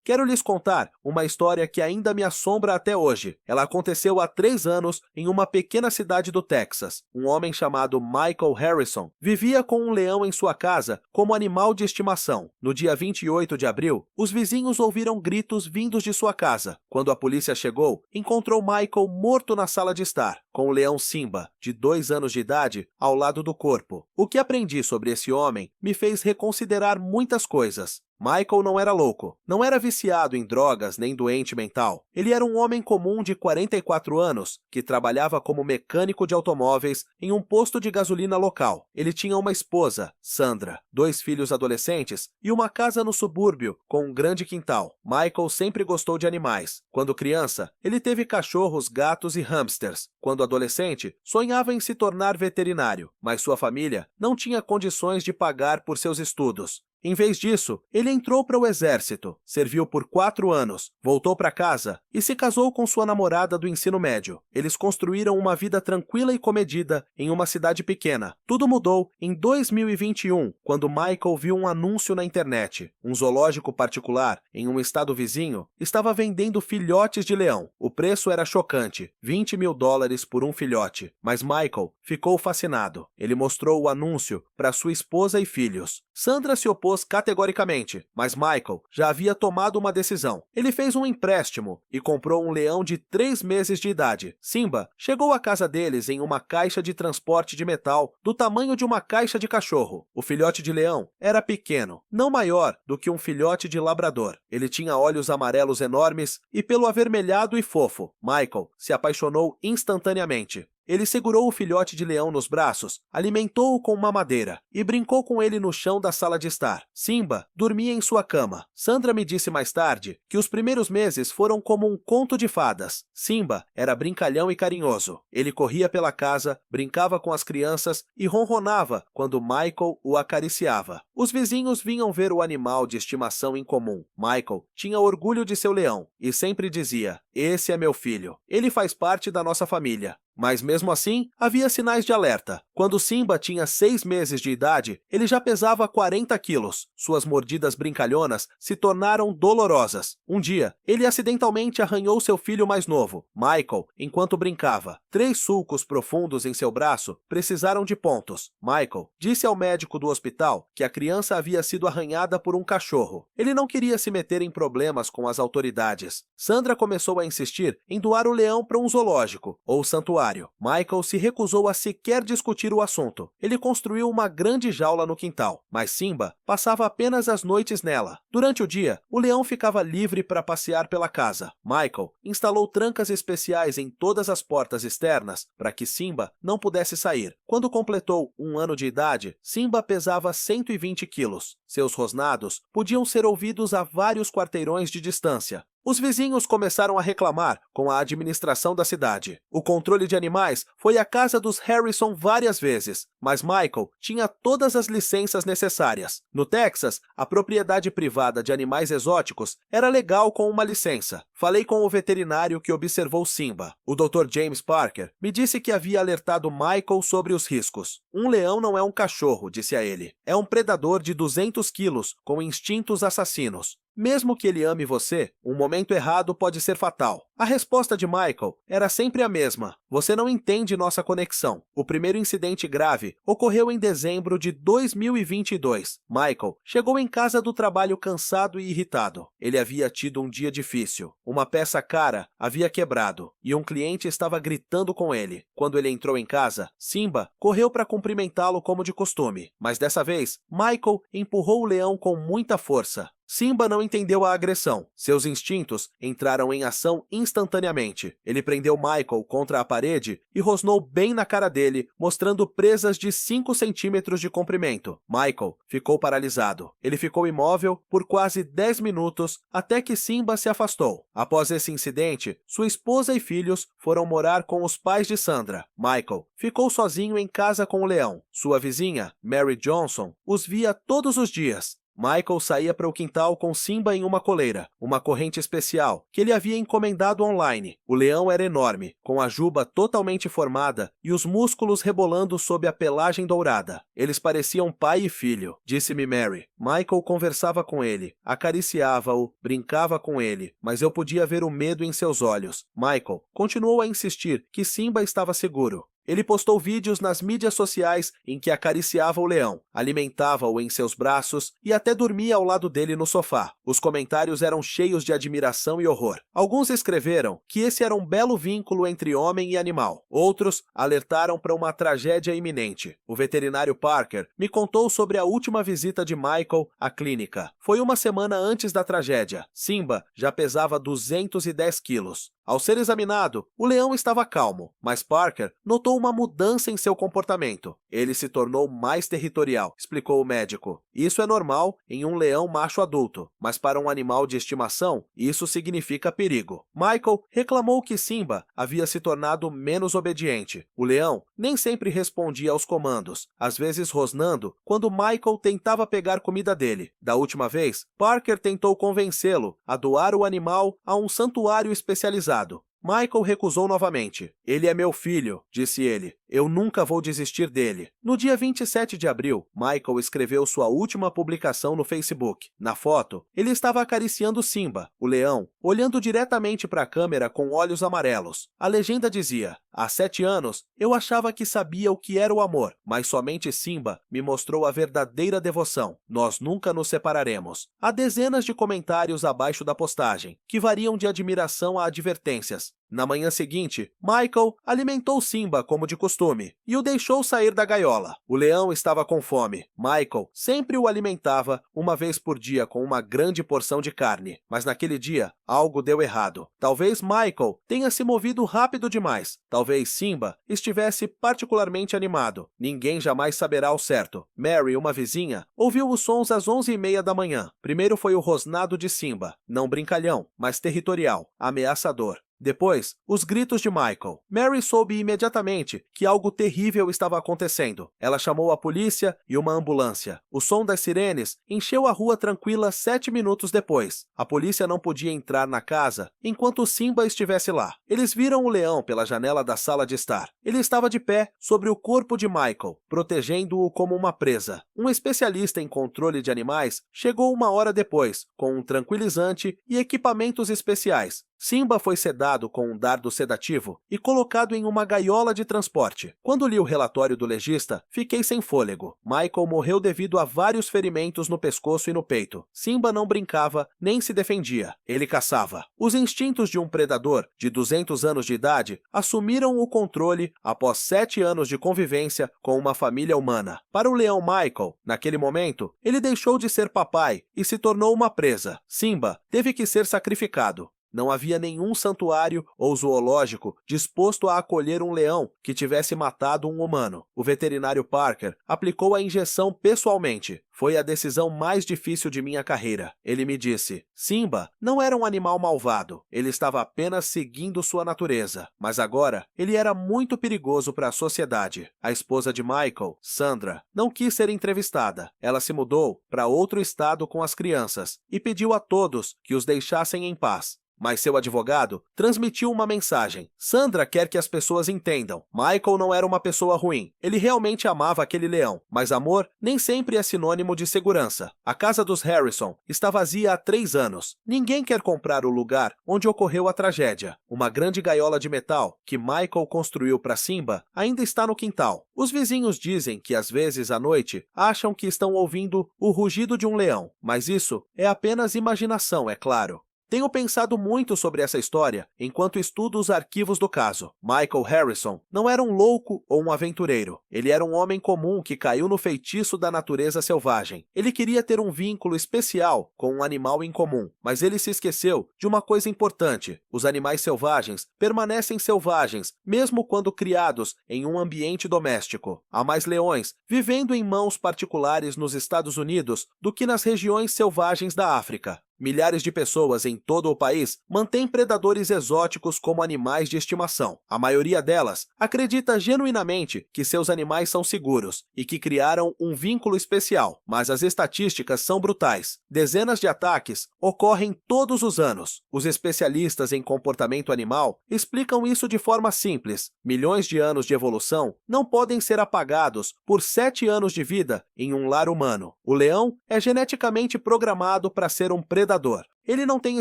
Quero lhes contar uma história que ainda me assombra até hoje. Ela aconteceu há 3 anos em uma pequena cidade do Texas. Um homem chamado Michael Harrison vivia com um leão em sua casa como animal de estimação. No dia 28 de abril, os vizinhos ouviram gritos vindos de sua casa. Quando a polícia chegou, encontrou Michael morto na sala de estar, com o leão Simba, de 2 anos de idade, ao lado do corpo. O que aprendi sobre esse homem me fez reconsiderar muitas coisas. Michael não era louco, não era viciado em drogas nem doente mental. Ele era um homem comum de 44 anos que trabalhava como mecânico de automóveis em um posto de gasolina local. Ele tinha uma esposa, Sandra, 2 filhos adolescentes e uma casa no subúrbio com um grande quintal. Michael sempre gostou de animais. Quando criança, ele teve cachorros, gatos e hamsters. Quando adolescente, sonhava em se tornar veterinário, mas sua família não tinha condições de pagar por seus estudos. Em vez disso, ele entrou para o exército, serviu por 4 anos, voltou para casa e se casou com sua namorada do ensino médio. Eles construíram uma vida tranquila e comedida em uma cidade pequena. Tudo mudou em 2021, quando Michael viu um anúncio na internet. Um zoológico particular, em um estado vizinho, estava vendendo filhotes de leão. O preço era chocante, $20.000 por um filhote. Mas Michael ficou fascinado. Ele mostrou o anúncio para sua esposa e filhos. Sandra se opôs categoricamente, mas Michael já havia tomado uma decisão. Ele fez um empréstimo e comprou um leão de 3 meses de idade. Simba chegou à casa deles em uma caixa de transporte de metal do tamanho de uma caixa de cachorro. O filhote de leão era pequeno, não maior do que um filhote de labrador. Ele tinha olhos amarelos enormes e pelo avermelhado e fofo. Michael se apaixonou instantaneamente. Ele segurou o filhote de leão nos braços, alimentou-o com mamadeira e brincou com ele no chão da sala de estar. Simba dormia em sua cama. Sandra me disse mais tarde que os primeiros meses foram como um conto de fadas. Simba era brincalhão e carinhoso. Ele corria pela casa, brincava com as crianças e ronronava quando Michael o acariciava. Os vizinhos vinham ver o animal de estimação em comum. Michael tinha orgulho de seu leão e sempre dizia: "Esse é meu filho. Ele faz parte da nossa família." Mas mesmo assim, havia sinais de alerta. Quando Simba tinha 6 meses de idade, ele já pesava 40 quilos. Suas mordidas brincalhonas se tornaram dolorosas. Um dia, ele acidentalmente arranhou seu filho mais novo, Michael, enquanto brincava. 3 sulcos profundos em seu braço precisaram de pontos. Michael disse ao médico do hospital que a criança havia sido arranhada por um cachorro. Ele não queria se meter em problemas com as autoridades. Sandra começou a insistir em doar o leão para um zoológico ou santuário. Michael se recusou a sequer discutir o assunto. Ele construiu uma grande jaula no quintal, mas Simba passava apenas as noites nela. Durante o dia, o leão ficava livre para passear pela casa. Michael instalou trancas especiais em todas as portas externas para que Simba não pudesse sair. Quando completou 1 ano de idade, Simba pesava 120 quilos. Seus rosnados podiam ser ouvidos a vários quarteirões de distância. Os vizinhos começaram a reclamar com a administração da cidade. O controle de animais foi à casa dos Harrison várias vezes, mas Michael tinha todas as licenças necessárias. No Texas, a propriedade privada de animais exóticos era legal com uma licença. Falei com o veterinário que observou Simba. O Dr. James Parker me disse que havia alertado Michael sobre os riscos. "Um leão não é um cachorro", disse a ele. "É um predador de 200 quilos, com instintos assassinos. Mesmo que ele ame você, um momento errado pode ser fatal." A resposta de Michael era sempre a mesma: "Você não entende nossa conexão." O primeiro incidente grave ocorreu em dezembro de 2022. Michael chegou em casa do trabalho cansado e irritado. Ele havia tido um dia difícil. Uma peça cara havia quebrado e um cliente estava gritando com ele. Quando ele entrou em casa, Simba correu para cumprimentá-lo como de costume. Mas dessa vez, Michael empurrou o leão com muita força. Simba não entendeu a agressão. Seus instintos entraram em ação instantaneamente. Ele prendeu Michael contra a parede e rosnou bem na cara dele, mostrando presas de 5 centímetros de comprimento. Michael ficou paralisado. Ele ficou imóvel por quase 10 minutos até que Simba se afastou. Após esse incidente, sua esposa e filhos foram morar com os pais de Sandra. Michael ficou sozinho em casa com o leão. Sua vizinha, Mary Johnson, os via todos os dias. Michael saía para o quintal com Simba em uma coleira, uma corrente especial, que ele havia encomendado online. O leão era enorme, com a juba totalmente formada e os músculos rebolando sob a pelagem dourada. Eles pareciam pai e filho, disse-me Mary. Michael conversava com ele, acariciava-o, brincava com ele, mas eu podia ver o medo em seus olhos. Michael continuou a insistir que Simba estava seguro. Ele postou vídeos nas mídias sociais em que acariciava o leão, alimentava-o em seus braços e até dormia ao lado dele no sofá. Os comentários eram cheios de admiração e horror. Alguns escreveram que esse era um belo vínculo entre homem e animal. Outros alertaram para uma tragédia iminente. O veterinário Parker me contou sobre a última visita de Michael à clínica. Foi uma semana antes da tragédia. Simba já pesava 210 quilos. Ao ser examinado, o leão estava calmo, mas Parker notou uma mudança em seu comportamento. Ele se tornou mais territorial, explicou o médico. Isso é normal em um leão macho adulto, mas para um animal de estimação, isso significa perigo. Michael reclamou que Simba havia se tornado menos obediente. O leão nem sempre respondia aos comandos, às vezes rosnando quando Michael tentava pegar comida dele. Da última vez, Parker tentou convencê-lo a doar o animal a um santuário especializado. Michael recusou novamente. Ele é meu filho, disse ele. Eu nunca vou desistir dele. No dia 27 de abril, Michael escreveu sua última publicação no Facebook. Na foto, ele estava acariciando Simba, o leão, olhando diretamente para a câmera com olhos amarelos. A legenda dizia: há 7 anos, eu achava que sabia o que era o amor, mas somente Simba me mostrou a verdadeira devoção. Nós nunca nos separaremos. Há dezenas de comentários abaixo da postagem, que variam de admiração a advertências. Na manhã seguinte, Michael alimentou Simba como de costume e o deixou sair da gaiola. O leão estava com fome. Michael sempre o alimentava uma vez por dia com uma grande porção de carne, mas naquele dia algo deu errado. Talvez Michael tenha se movido rápido demais. Talvez Simba estivesse particularmente animado. Ninguém jamais saberá ao certo. Mary, uma vizinha, ouviu os sons às 11h30 da manhã. Primeiro foi o rosnado de Simba, não brincalhão, mas territorial, ameaçador. Depois, os gritos de Michael. Mary soube imediatamente que algo terrível estava acontecendo. Ela chamou a polícia e uma ambulância. O som das sirenes encheu a rua tranquila 7 minutos depois. A polícia não podia entrar na casa enquanto Simba estivesse lá. Eles viram o leão pela janela da sala de estar. Ele estava de pé sobre o corpo de Michael, protegendo-o como uma presa. Um especialista em controle de animais chegou 1 hora depois, com um tranquilizante e equipamentos especiais. Simba foi sedado com um dardo sedativo e colocado em uma gaiola de transporte. Quando li o relatório do legista, fiquei sem fôlego. Michael morreu devido a vários ferimentos no pescoço e no peito. Simba não brincava nem se defendia. Ele caçava. Os instintos de um predador de 200 anos de idade assumiram o controle após 7 anos de convivência com uma família humana. Para o leão Michael, naquele momento, ele deixou de ser papai e se tornou uma presa. Simba teve que ser sacrificado. Não havia nenhum santuário ou zoológico disposto a acolher um leão que tivesse matado um humano. O veterinário Parker aplicou a injeção pessoalmente. Foi a decisão mais difícil de minha carreira. Ele me disse: Simba não era um animal malvado. Ele estava apenas seguindo sua natureza. Mas agora, ele era muito perigoso para a sociedade. A esposa de Michael, Sandra, não quis ser entrevistada. Ela se mudou para outro estado com as crianças e pediu a todos que os deixassem em paz. Mas seu advogado transmitiu uma mensagem. Sandra quer que as pessoas entendam. Michael não era uma pessoa ruim. Ele realmente amava aquele leão. Mas amor nem sempre é sinônimo de segurança. A casa dos Harrison está vazia há 3 anos. Ninguém quer comprar o lugar onde ocorreu a tragédia. Uma grande gaiola de metal que Michael construiu para Simba ainda está no quintal. Os vizinhos dizem que às vezes à noite acham que estão ouvindo o rugido de um leão. Mas isso é apenas imaginação, é claro. Tenho pensado muito sobre essa história enquanto estudo os arquivos do caso. Michael Harrison não era um louco ou um aventureiro. Ele era um homem comum que caiu no feitiço da natureza selvagem. Ele queria ter um vínculo especial com um animal em comum, mas ele se esqueceu de uma coisa importante. Os animais selvagens permanecem selvagens, mesmo quando criados em um ambiente doméstico. Há mais leões vivendo em mãos particulares nos Estados Unidos do que nas regiões selvagens da África. Milhares de pessoas em todo o país mantêm predadores exóticos como animais de estimação. A maioria delas acredita genuinamente que seus animais são seguros e que criaram um vínculo especial, mas as estatísticas são brutais. Dezenas de ataques ocorrem todos os anos. Os especialistas em comportamento animal explicam isso de forma simples. Milhões de anos de evolução não podem ser apagados por 7 anos de vida em um lar humano. O leão é geneticamente programado para ser um predador. Ele não tem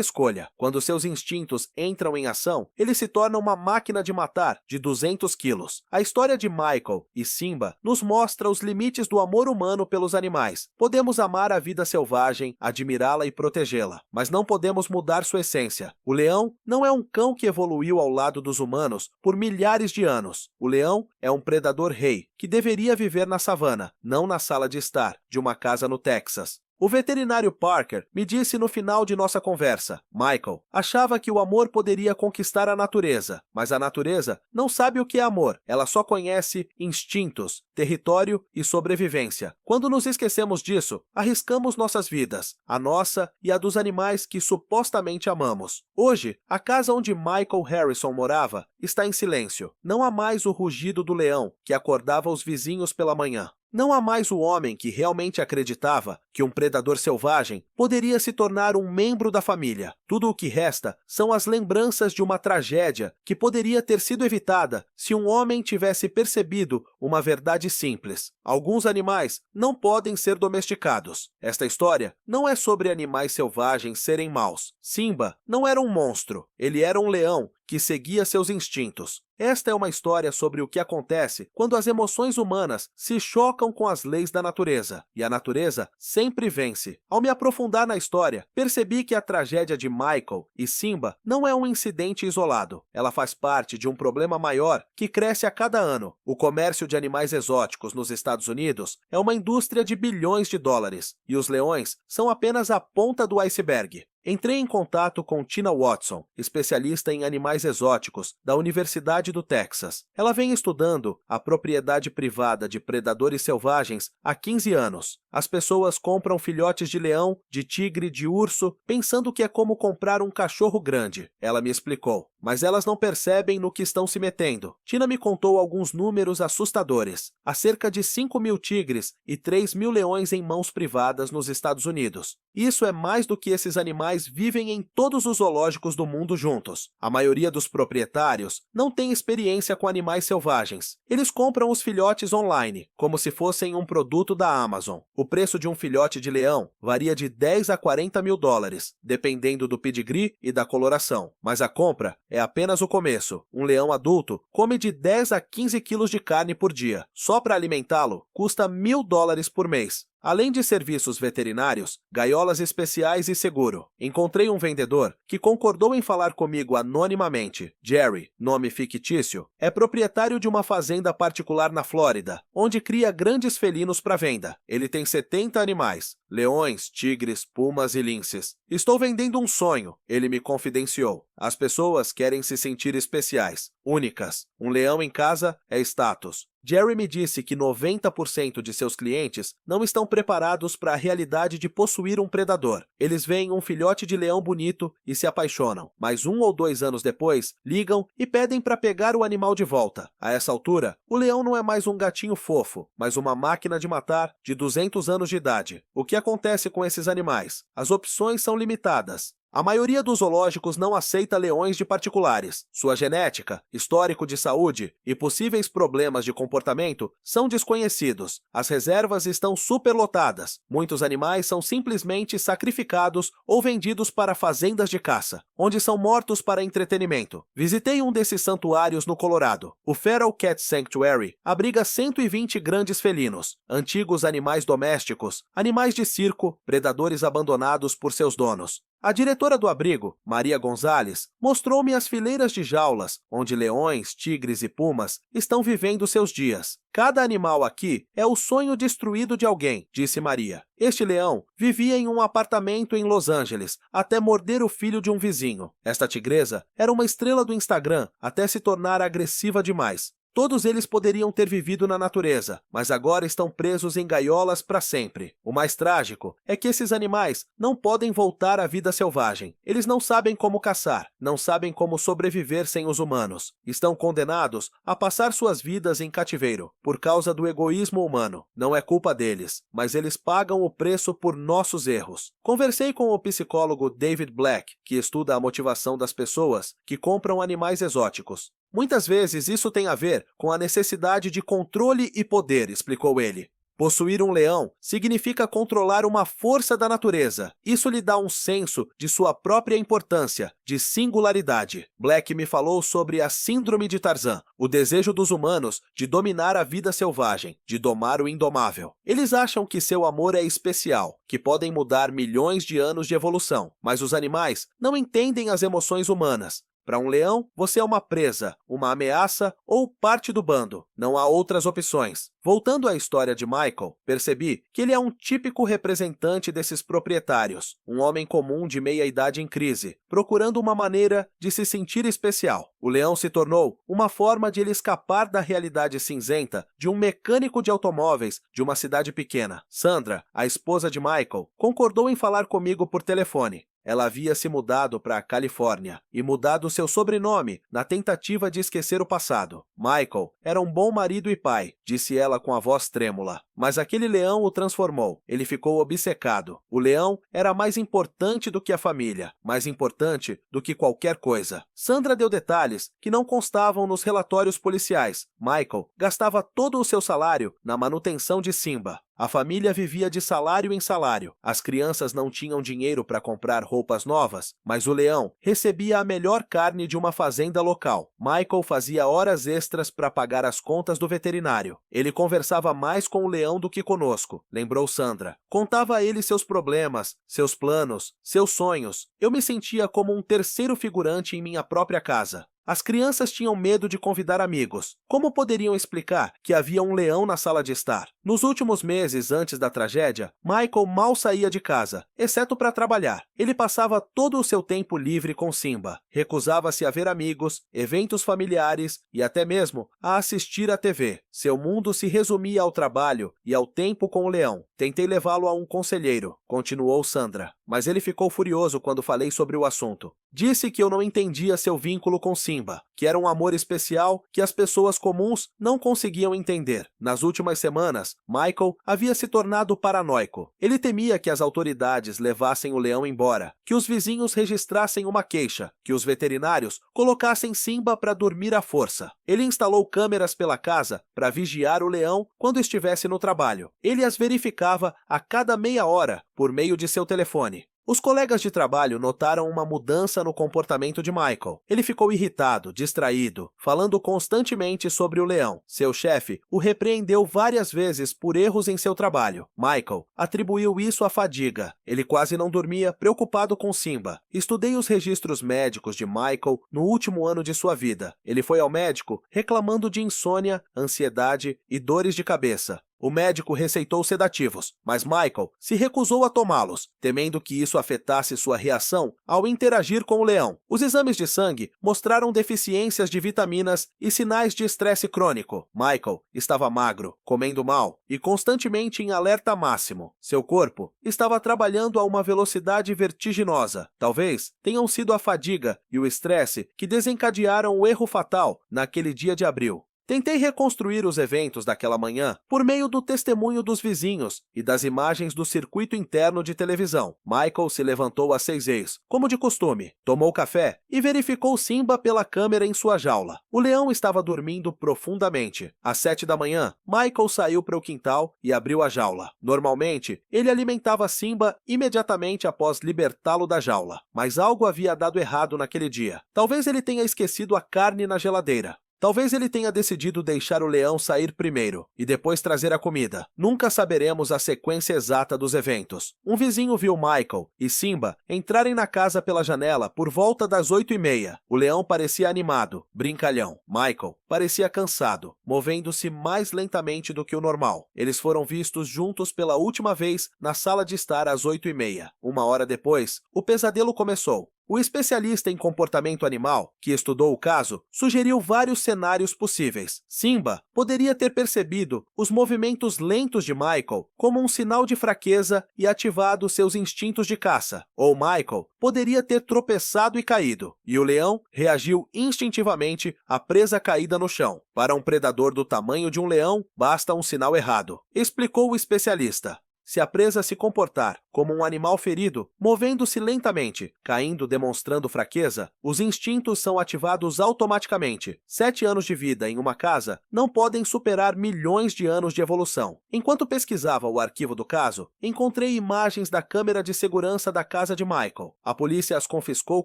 escolha. Quando seus instintos entram em ação, ele se torna uma máquina de matar de 200 quilos. A história de Michael e Simba nos mostra os limites do amor humano pelos animais. Podemos amar a vida selvagem, admirá-la e protegê-la, mas não podemos mudar sua essência. O leão não é um cão que evoluiu ao lado dos humanos por milhares de anos. O leão é um predador rei, que deveria viver na savana, não na sala de estar de uma casa no Texas. O veterinário Parker me disse no final de nossa conversa: Michael achava que o amor poderia conquistar a natureza, mas a natureza não sabe o que é amor, ela só conhece instintos, território e sobrevivência. Quando nos esquecemos disso, arriscamos nossas vidas, a nossa e a dos animais que supostamente amamos. Hoje, a casa onde Michael Harrison morava está em silêncio. Não há mais o rugido do leão que acordava os vizinhos pela manhã. Não há mais o homem que realmente acreditava que um predador selvagem poderia se tornar um membro da família. Tudo o que resta são as lembranças de uma tragédia que poderia ter sido evitada se um homem tivesse percebido uma verdade simples. Alguns animais não podem ser domesticados. Esta história não é sobre animais selvagens serem maus. Simba não era um monstro, ele era um leão que seguia seus instintos. Esta é uma história sobre o que acontece quando as emoções humanas se chocam com as leis da natureza, e a natureza sempre vence. Ao me aprofundar na história, percebi que a tragédia de Michael e Simba não é um incidente isolado. Ela faz parte de um problema maior que cresce a cada ano. O comércio de animais exóticos nos Estados Unidos é uma indústria de bilhões de dólares, e os leões são apenas a ponta do iceberg. Entrei em contato com Tina Watson, especialista em animais exóticos da Universidade do Texas. Ela vem estudando a propriedade privada de predadores selvagens há 15 anos. As pessoas compram filhotes de leão, de tigre, de urso, pensando que é como comprar um cachorro grande. Ela me explicou. Mas elas não percebem no que estão se metendo. Tina me contou alguns números assustadores. Há cerca de 5.000 tigres e 3.000 leões em mãos privadas nos Estados Unidos. Isso é mais do que esses animais vivem em todos os zoológicos do mundo juntos. A maioria dos proprietários não tem experiência com animais selvagens. Eles compram os filhotes online, como se fossem um produto da Amazon. O preço de um filhote de leão varia de 10 a 40 mil dólares, dependendo do pedigree e da coloração. Mas a compra é apenas o começo. Um leão adulto come de 10 a 15 quilos de carne por dia. Só para alimentá-lo, custa $1.000 por mês. Além de serviços veterinários, gaiolas especiais e seguro. Encontrei um vendedor que concordou em falar comigo anonimamente. Jerry, nome fictício, é proprietário de uma fazenda particular na Flórida, onde cria grandes felinos para venda. Ele tem 70 animais: leões, tigres, pumas e linces. Estou vendendo um sonho, ele me confidenciou. As pessoas querem se sentir especiais, únicas. Um leão em casa é status. Jerry me disse que 90% de seus clientes não estão preparados para a realidade de possuir um predador. Eles veem um filhote de leão bonito e se apaixonam, mas 1 ou 2 anos depois, ligam e pedem para pegar o animal de volta. A essa altura, o leão não é mais um gatinho fofo, mas uma máquina de matar de 200 anos de idade. O que acontece com esses animais? As opções são limitadas. A maioria dos zoológicos não aceita leões de particulares. Sua genética, histórico de saúde e possíveis problemas de comportamento são desconhecidos. As reservas estão superlotadas. Muitos animais são simplesmente sacrificados ou vendidos para fazendas de caça, onde são mortos para entretenimento. Visitei um desses santuários no Colorado. O Feral Cat Sanctuary abriga 120 grandes felinos, antigos animais domésticos, animais de circo, predadores abandonados por seus donos. A diretora do abrigo, Maria Gonzalez, mostrou-me as fileiras de jaulas, onde leões, tigres e pumas estão vivendo seus dias. Cada animal aqui é o sonho destruído de alguém, disse Maria. Este leão vivia em um apartamento em Los Angeles, até morder o filho de um vizinho. Esta tigresa era uma estrela do Instagram, até se tornar agressiva demais. Todos eles poderiam ter vivido na natureza, mas agora estão presos em gaiolas para sempre. O mais trágico é que esses animais não podem voltar à vida selvagem. Eles não sabem como caçar, não sabem como sobreviver sem os humanos. Estão condenados a passar suas vidas em cativeiro, por causa do egoísmo humano. Não é culpa deles, mas eles pagam o preço por nossos erros. Conversei com o psicólogo David Black, que estuda a motivação das pessoas que compram animais exóticos. Muitas vezes isso tem a ver com a necessidade de controle e poder, explicou ele. Possuir um leão significa controlar uma força da natureza. Isso lhe dá um senso de sua própria importância, de singularidade. Black me falou sobre a síndrome de Tarzan, o desejo dos humanos de dominar a vida selvagem, de domar o indomável. Eles acham que seu amor é especial, que podem mudar milhões de anos de evolução, mas os animais não entendem as emoções humanas. Para um leão, você é uma presa, uma ameaça ou parte do bando. Não há outras opções. Voltando à história de Michael, percebi que ele é um típico representante desses proprietários, um homem comum de meia-idade em crise, procurando uma maneira de se sentir especial. O leão se tornou uma forma de ele escapar da realidade cinzenta de um mecânico de automóveis de uma cidade pequena. Sandra, a esposa de Michael, concordou em falar comigo por telefone. Ela havia se mudado para a Califórnia e mudado seu sobrenome na tentativa de esquecer o passado. Michael era um bom marido e pai, disse ela com a voz trêmula. Mas aquele leão o transformou. Ele ficou obcecado. O leão era mais importante do que a família, mais importante do que qualquer coisa. Sandra deu detalhes que não constavam nos relatórios policiais. Michael gastava todo o seu salário na manutenção de Simba. A família vivia de salário em salário. As crianças não tinham dinheiro para comprar roupas novas, mas o leão recebia a melhor carne de uma fazenda local. Michael fazia horas extras para pagar as contas do veterinário. Ele conversava mais com o leão do que conosco, lembrou Sandra. Contava a ele seus problemas, seus planos, seus sonhos. Eu me sentia como um terceiro figurante em minha própria casa. As crianças tinham medo de convidar amigos. Como poderiam explicar que havia um leão na sala de estar? Nos últimos meses antes da tragédia, Michael mal saía de casa, exceto para trabalhar. Ele passava todo o seu tempo livre com Simba. Recusava-se a ver amigos, eventos familiares e até mesmo a assistir à TV. Seu mundo se resumia ao trabalho e ao tempo com o leão. Tentei levá-lo a um conselheiro, continuou Sandra, mas ele ficou furioso quando falei sobre o assunto. Disse que eu não entendia seu vínculo com Simba, que era um amor especial que as pessoas comuns não conseguiam entender. Nas últimas semanas, Michael havia se tornado paranoico. Ele temia que as autoridades levassem o leão embora, que os vizinhos registrassem uma queixa, que os veterinários colocassem Simba para dormir à força. Ele instalou câmeras pela casa para vigiar o leão quando estivesse no trabalho. Ele as verificava a cada meia hora por meio de seu telefone. Os colegas de trabalho notaram uma mudança no comportamento de Michael. Ele ficou irritado, distraído, falando constantemente sobre o leão. Seu chefe o repreendeu várias vezes por erros em seu trabalho. Michael atribuiu isso à fadiga. Ele quase não dormia, preocupado com Simba. Estudei os registros médicos de Michael no último ano de sua vida. Ele foi ao médico reclamando de insônia, ansiedade e dores de cabeça. O médico receitou sedativos, mas Michael se recusou a tomá-los, temendo que isso afetasse sua reação ao interagir com o leão. Os exames de sangue mostraram deficiências de vitaminas e sinais de estresse crônico. Michael estava magro, comendo mal e constantemente em alerta máximo. Seu corpo estava trabalhando a uma velocidade vertiginosa. Talvez tenham sido a fadiga e o estresse que desencadearam o erro fatal naquele dia de abril. Tentei reconstruir os eventos daquela manhã por meio do testemunho dos vizinhos e das imagens do circuito interno de televisão. Michael se levantou às 6h, como de costume, tomou café e verificou Simba pela câmera em sua jaula. O leão estava dormindo profundamente. Às 7h, Michael saiu para o quintal e abriu a jaula. Normalmente, ele alimentava Simba imediatamente após libertá-lo da jaula, mas algo havia dado errado naquele dia. Talvez ele tenha esquecido a carne na geladeira. Talvez ele tenha decidido deixar o leão sair primeiro e depois trazer a comida. Nunca saberemos a sequência exata dos eventos. Um vizinho viu Michael e Simba entrarem na casa pela janela por volta das 8h30. O leão parecia animado, brincalhão. Michael parecia cansado, movendo-se mais lentamente do que o normal. Eles foram vistos juntos pela última vez na sala de estar às 8h30. Uma hora depois, o pesadelo começou. O especialista em comportamento animal, que estudou o caso, sugeriu vários cenários possíveis. Simba poderia ter percebido os movimentos lentos de Michael como um sinal de fraqueza e ativado seus instintos de caça. Ou Michael poderia ter tropeçado e caído, e o leão reagiu instintivamente à presa caída no chão. Para um predador do tamanho de um leão, basta um sinal errado, explicou o especialista. Se a presa se comportar como um animal ferido, movendo-se lentamente, caindo demonstrando fraqueza, os instintos são ativados automaticamente. 7 anos de vida em uma casa não podem superar milhões de anos de evolução. Enquanto pesquisava o arquivo do caso, encontrei imagens da câmera de segurança da casa de Michael. A polícia as confiscou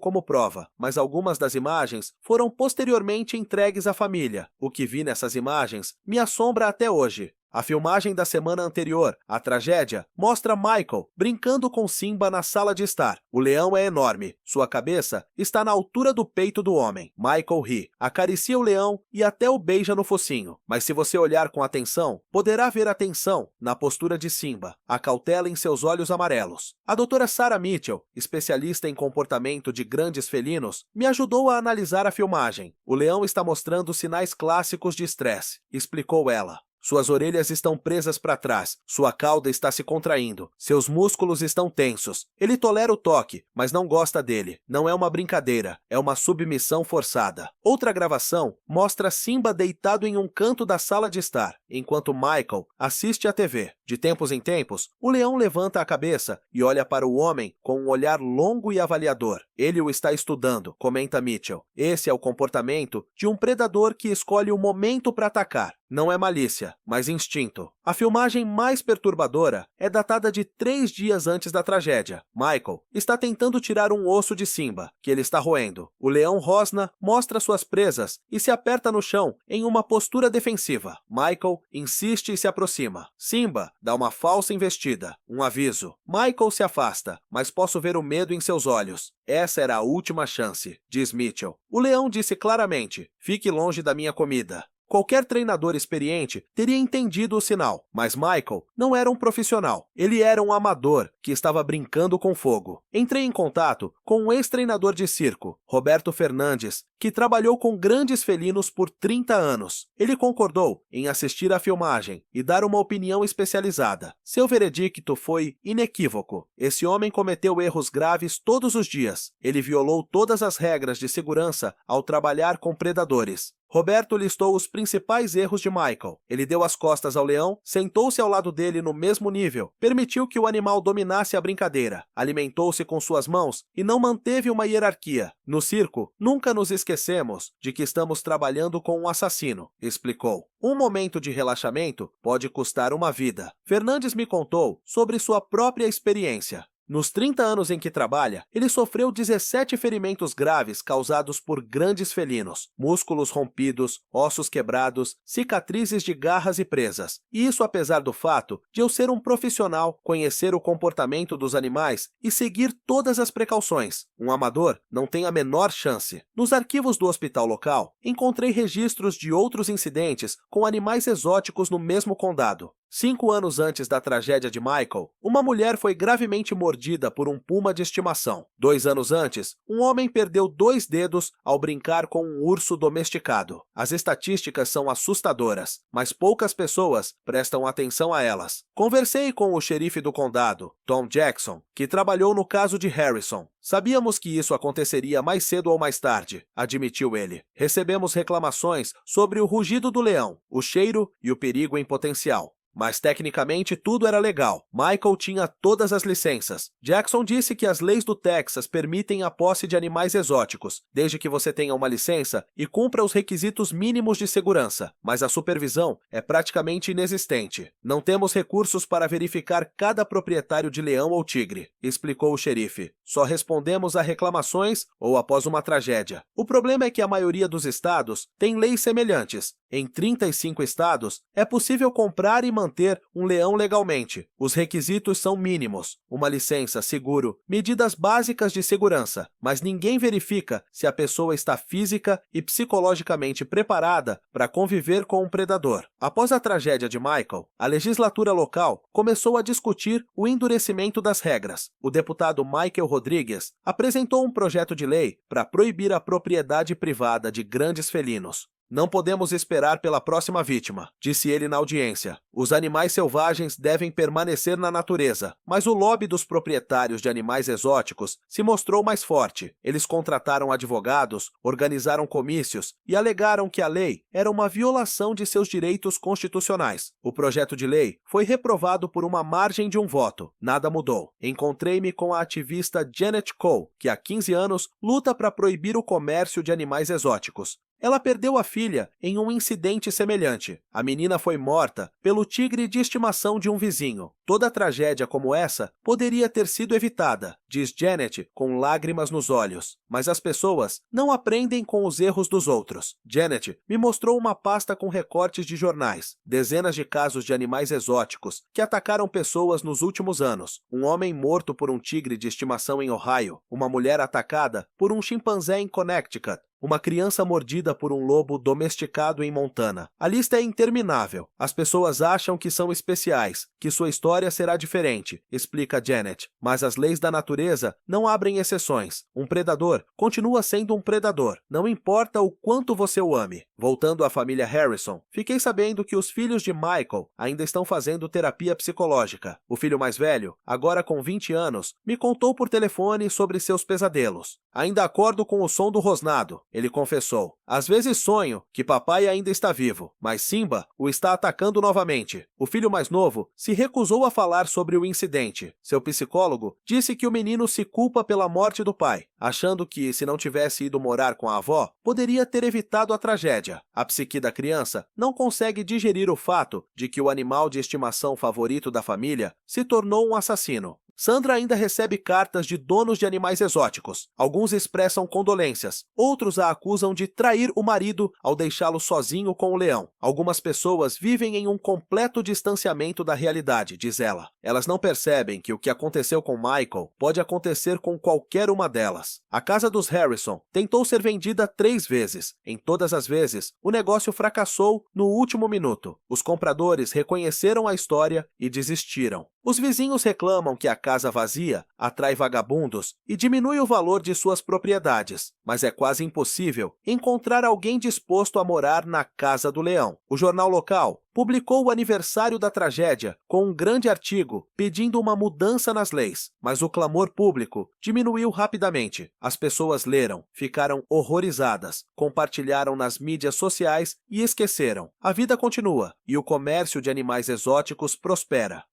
como prova, mas algumas das imagens foram posteriormente entregues à família. O que vi nessas imagens me assombra até hoje. A filmagem da semana anterior, a tragédia, mostra Michael brincando com Simba na sala de estar. O leão é enorme. Sua cabeça está na altura do peito do homem. Michael ri, acaricia o leão e até o beija no focinho. Mas se você olhar com atenção, poderá ver a tensão na postura de Simba, a cautela em seus olhos amarelos. A doutora Sarah Mitchell, especialista em comportamento de grandes felinos, me ajudou a analisar a filmagem. O leão está mostrando sinais clássicos de estresse, explicou ela. Suas orelhas estão presas para trás, sua cauda está se contraindo, seus músculos estão tensos. Ele tolera o toque, mas não gosta dele. Não é uma brincadeira, é uma submissão forçada. Outra gravação mostra Simba deitado em um canto da sala de estar, enquanto Michael assiste à TV. De tempos em tempos, o leão levanta a cabeça e olha para o homem com um olhar longo e avaliador. Ele o está estudando, comenta Mitchell. Esse é o comportamento de um predador que escolhe o momento para atacar. Não é malícia, mas instinto. A filmagem mais perturbadora é datada de 3 dias antes da tragédia. Michael está tentando tirar um osso de Simba, que ele está roendo. O leão rosna, mostra suas presas e se aperta no chão em uma postura defensiva. Michael insiste e se aproxima. Simba dá uma falsa investida, um aviso. Michael se afasta, mas posso ver o medo em seus olhos. Essa era a última chance, diz Mitchell. O leão disse claramente: fique longe da minha comida. Qualquer treinador experiente teria entendido o sinal, mas Michael não era um profissional. Ele era um amador que estava brincando com fogo. Entrei em contato com um ex-treinador de circo, Roberto Fernandes, que trabalhou com grandes felinos por 30 anos. Ele concordou em assistir à filmagem e dar uma opinião especializada. Seu veredicto foi inequívoco. Esse homem cometeu erros graves todos os dias. Ele violou todas as regras de segurança ao trabalhar com predadores. Roberto listou os principais erros de Michael. Ele deu as costas ao leão, sentou-se ao lado dele no mesmo nível, permitiu que o animal dominasse a brincadeira, alimentou-se com suas mãos e não manteve uma hierarquia. No circo, nunca nos esquecemos de que estamos trabalhando com um assassino, explicou. Um momento de relaxamento pode custar uma vida. Fernandes me contou sobre sua própria experiência. Nos 30 anos em que trabalha, ele sofreu 17 ferimentos graves causados por grandes felinos, músculos rompidos, ossos quebrados, cicatrizes de garras e presas. E isso apesar do fato de eu ser um profissional, conhecer o comportamento dos animais e seguir todas as precauções. Um amador não tem a menor chance. Nos arquivos do hospital local, encontrei registros de outros incidentes com animais exóticos no mesmo condado. 5 anos antes da tragédia de Michael, uma mulher foi gravemente mordida por um puma de estimação. 2 anos antes, um homem perdeu 2 dedos ao brincar com um urso domesticado. As estatísticas são assustadoras, mas poucas pessoas prestam atenção a elas. Conversei com o xerife do condado, Tom Jackson, que trabalhou no caso de Harrison. Sabíamos que isso aconteceria mais cedo ou mais tarde, admitiu ele. Recebemos reclamações sobre o rugido do leão, o cheiro e o perigo em potencial. Mas tecnicamente tudo era legal. Michael tinha todas as licenças. Jackson disse que as leis do Texas permitem a posse de animais exóticos, desde que você tenha uma licença e cumpra os requisitos mínimos de segurança, mas a supervisão é praticamente inexistente. Não temos recursos para verificar cada proprietário de leão ou tigre, explicou o xerife. Só respondemos a reclamações ou após uma tragédia. O problema é que a maioria dos estados tem leis semelhantes. Em 35 estados, é possível comprar e manter um leão legalmente. Os requisitos são mínimos: uma licença, seguro, medidas básicas de segurança, mas ninguém verifica se a pessoa está física e psicologicamente preparada para conviver com um predador. Após a tragédia de Michael, a legislatura local começou a discutir o endurecimento das regras. O deputado Michael Rodrigues apresentou um projeto de lei para proibir a propriedade privada de grandes felinos. Não podemos esperar pela próxima vítima, disse ele na audiência. Os animais selvagens devem permanecer na natureza, mas o lobby dos proprietários de animais exóticos se mostrou mais forte. Eles contrataram advogados, organizaram comícios e alegaram que a lei era uma violação de seus direitos constitucionais. O projeto de lei foi reprovado por uma margem de um voto. Nada mudou. Encontrei-me com a ativista Janet Cole, que há 15 anos luta para proibir o comércio de animais exóticos. Ela perdeu a filha em um incidente semelhante. A menina foi morta pelo tigre de estimação de um vizinho. Toda tragédia como essa poderia ter sido evitada, diz Janet com lágrimas nos olhos. Mas as pessoas não aprendem com os erros dos outros. Janet me mostrou uma pasta com recortes de jornais. Dezenas de casos de animais exóticos que atacaram pessoas nos últimos anos. Um homem morto por um tigre de estimação em Ohio. Uma mulher atacada por um chimpanzé em Connecticut. Uma criança mordida por um lobo domesticado em Montana. A lista é interminável. As pessoas acham que são especiais, que sua história será diferente, explica Janet. Mas as leis da natureza não abrem exceções. Um predador continua sendo um predador, não importa o quanto você o ame. Voltando à família Harrison, fiquei sabendo que os filhos de Michael ainda estão fazendo terapia psicológica. O filho mais velho, agora com 20 anos, me contou por telefone sobre seus pesadelos. Ainda acordo com o som do rosnado. Ele confessou. Às vezes sonho que papai ainda está vivo, mas Simba o está atacando novamente. O filho mais novo se recusou a falar sobre o incidente. Seu psicólogo disse que o menino se culpa pela morte do pai, achando que, se não tivesse ido morar com a avó, poderia ter evitado a tragédia. A psique da criança não consegue digerir o fato de que o animal de estimação favorito da família se tornou um assassino. Sandra ainda recebe cartas de donos de animais exóticos. Alguns expressam condolências, outros a acusam de trair o marido ao deixá-lo sozinho com o leão. Algumas pessoas vivem em um completo distanciamento da realidade, diz ela. Elas não percebem que o que aconteceu com Michael pode acontecer com qualquer uma delas. A casa dos Harrison tentou ser vendida 3 vezes. Em todas as vezes, o negócio fracassou no último minuto. Os compradores reconheceram a história e desistiram. Os vizinhos reclamam que a casa vazia atrai vagabundos e diminui o valor de suas propriedades, mas é quase impossível encontrar alguém disposto a morar na Casa do Leão. O jornal local publicou o aniversário da tragédia com um grande artigo pedindo uma mudança nas leis, mas o clamor público diminuiu rapidamente. As pessoas leram, ficaram horrorizadas, compartilharam nas mídias sociais e esqueceram. A vida continua e o comércio de animais exóticos prospera.